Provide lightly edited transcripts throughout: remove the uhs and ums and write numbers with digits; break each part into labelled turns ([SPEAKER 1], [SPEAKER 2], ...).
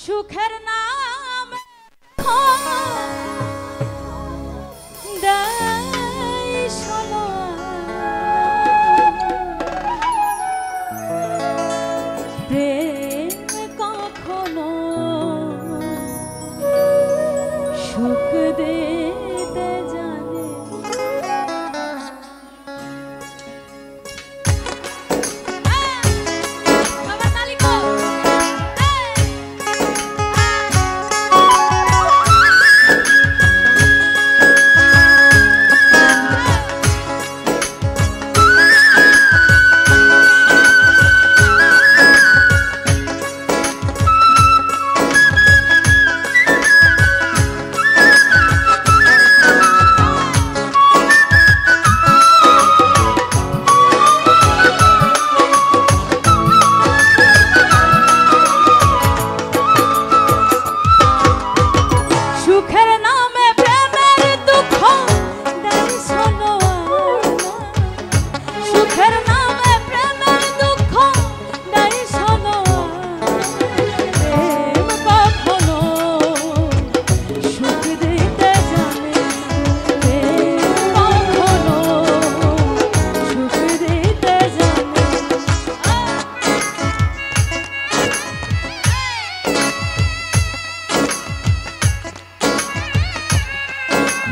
[SPEAKER 1] সুখের নাম প্রেম কখনো সুখ দিতে জানে।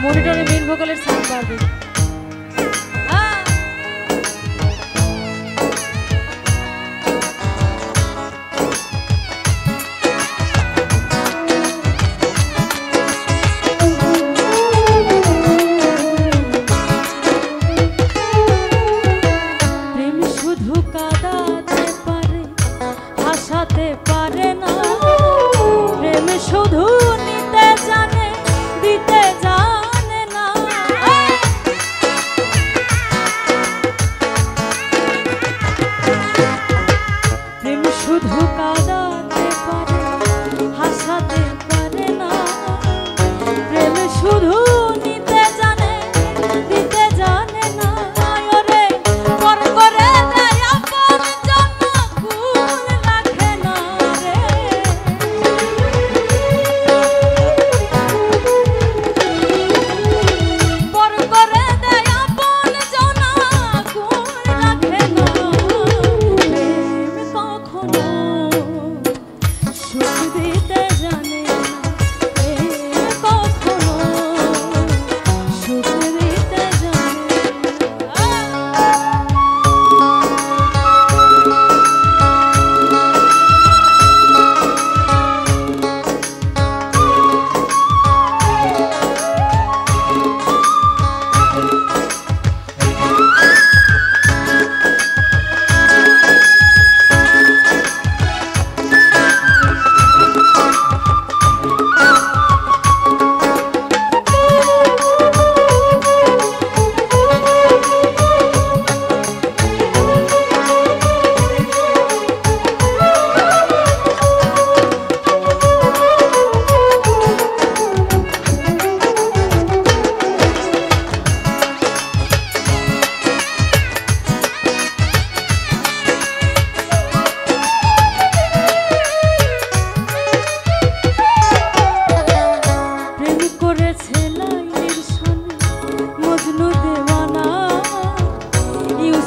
[SPEAKER 1] মনিটরে মেন ভোকালের সাউন্ড বাড়বে। প্রেম শুধু কাঁদাতে পারে, হাসাতে পারে না। প্রেম শুধু নিতে জানে, দিতে জানে না। প্রেম শুধু কাঁদাতে পারে, হাসাতে পারে না। প্রেম শুধু নিতে জানে, দিতে জানে না। ওরে পর করে দেয় আপন জন্য, ভুল রাখে না রে। পর করে দেয় আপন জন্য, ভুল রাখে না। প্রেম কখনো সুখ দিতে জানে না। প্রেম কখনো সুখ দিতে জানে না।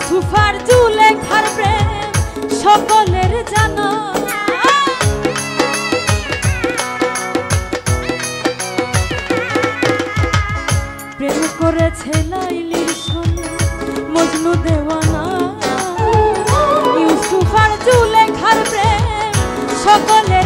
[SPEAKER 1] সুফার জুলেখার প্রেম সকলের জানা। প্রেম করেছে লাইলির সনে মজনু দেওয়ানা। ইউসুফ আর জুলেখার প্রেম সকলের